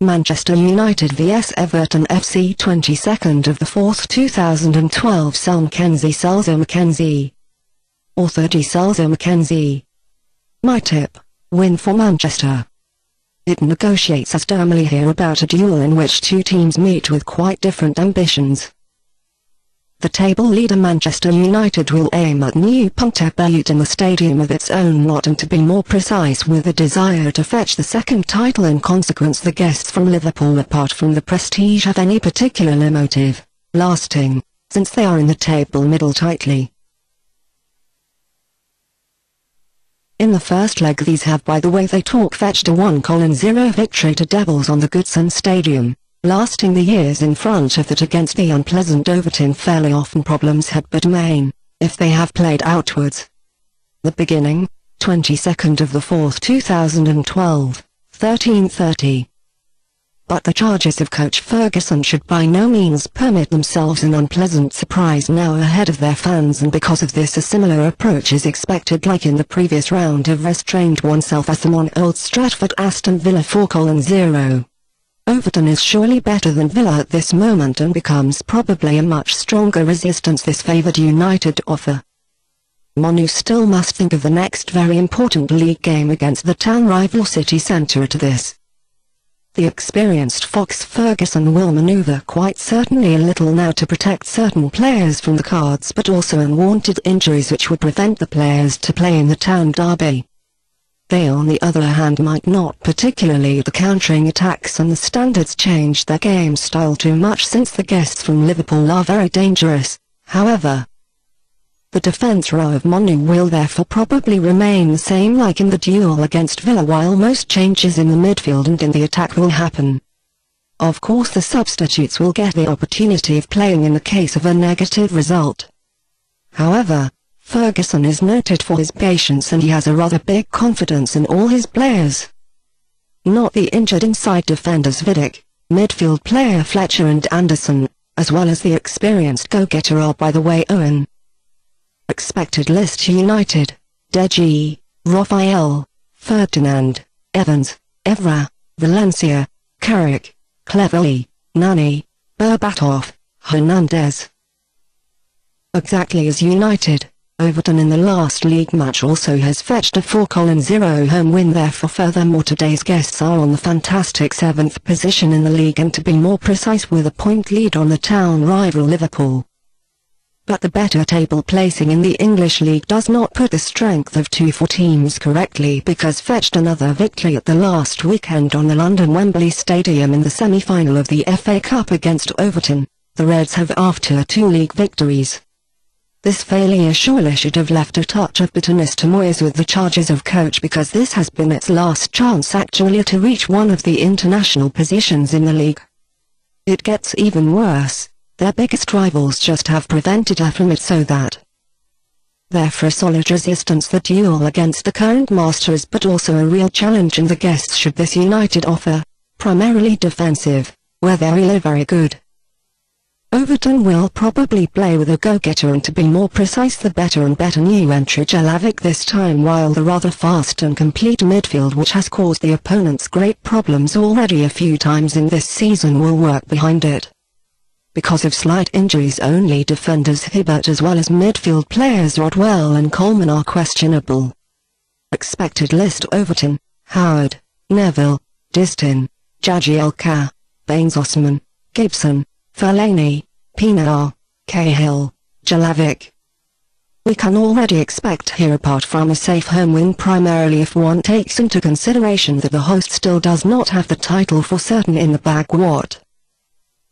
Manchester United vs Everton FC 22nd of the 4th 2012 SelMcKenzie Selzer-McKenzie. Author D.Selzer-McKenzie. My tip: win for Manchester. It negotiates as dermally here about a duel in which two teams meet with quite different ambitions. The table leader Manchester United will aim at new Punktebeute in the stadium of its own lot, and to be more precise with a desire to fetch the second title. In consequence, the guests from Liverpool, apart from the prestige, have any particular motive lasting, since they are in the table middle tightly. In the first leg these have, by the way they talk, fetched a 1-0 victory to Devils on the Goodson Stadium, lasting the years in front of that against the unpleasant Overton. Fairly often problems had but main, if they have played outwards. The beginning, 22nd of the 4th 2012, 13:30. But the charges of coach Ferguson should by no means permit themselves an unpleasant surprise now ahead of their fans, and because of this a similar approach is expected like in the previous round of restrained oneself as on Old Stratford Aston Villa 4-0. Overton is surely better than Villa at this moment and becomes probably a much stronger resistance this favoured United offer. ManU still must think of the next very important league game against the town rival City Centre to this. The experienced fox Ferguson will manoeuvre quite certainly a little now to protect certain players from the cards, but also unwanted injuries which would prevent the players to play in the town derby. They on the other hand might not, particularly the countering attacks, and the Standards changed their game style too much since the guests from Liverpool are very dangerous. However, the defence row of ManU will therefore probably remain the same like in the duel against Villa, while most changes in the midfield and in the attack will happen. Of course the substitutes will get the opportunity of playing in the case of a negative result. However, Ferguson is noted for his patience and he has a rather big confidence in all his players. Not the injured inside defenders Vidic, midfield player Fletcher and Anderson, as well as the experienced go-getter are, by the way, Owen. Expected list: United: Deji, Raphael, Ferdinand, Evans, Evra, Valencia, Carrick, Cleverley, Nani, Berbatov, Hernandez. Exactly as United, Overton in the last league match also has fetched a 4-0 home win. Therefore furthermore today's guests are on the fantastic 7th position in the league, and to be more precise with a point lead on the town rival Liverpool. But the better table placing in the English League does not put the strength of 2-4 teams correctly, because fetched another victory at the last weekend on the London Wembley Stadium in the semi-final of the FA Cup against Overton, the Reds have after 2 league victories. This failure surely should have left a touch of bitterness to Moyes with the charges of coach, because this has been its last chance actually to reach one of the international positions in the league. It gets even worse. Their biggest rivals just have prevented her from it, so that therefore a solid resistance, the duel against the current masters, but also a real challenge in the guests should this United offer, primarily defensive, where they're really very good. Overton will probably play with a go-getter and, to be more precise, the better and better new entry Jelavic this time, while the rather fast and complete midfield, which has caused the opponents great problems already a few times in this season, will work behind it. Because of slight injuries only defenders Hibbert as well as midfield players Rodwell and Coleman are questionable. Expected list: Overton: Howard, Neville, Distin, Jagielka, Baines, Osman, Gibson, Fellaini, Pienaar, Cahill, Jelavic. We can already expect here, apart from a safe home win, primarily if one takes into consideration that the host still does not have the title for certain in the bag. What?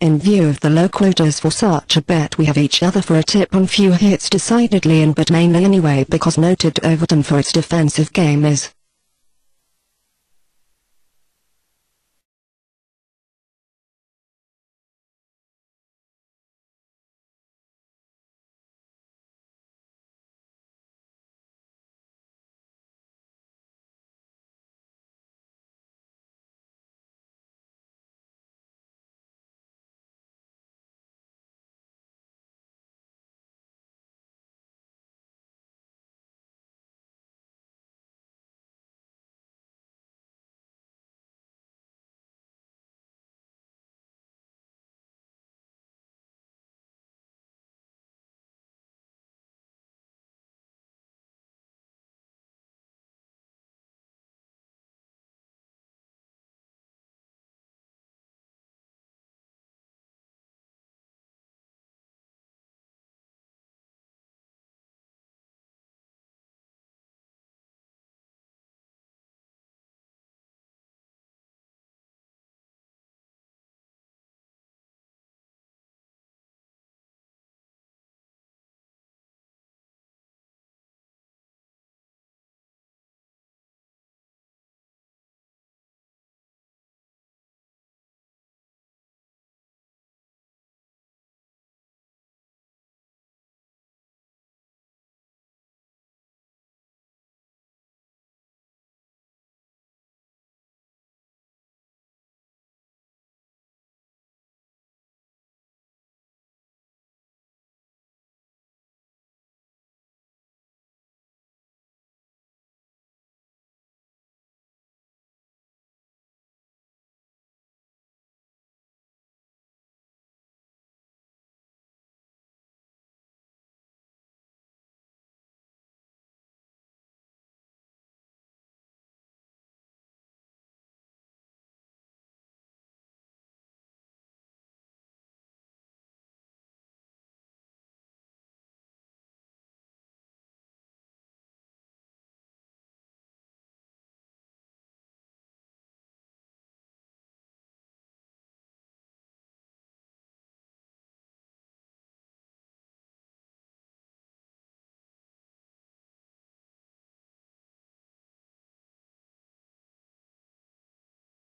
In view of the low quotas for such a bet, we have each other for a tip on few hits decidedly, and but mainly anyway because noted Overton for its defensive game is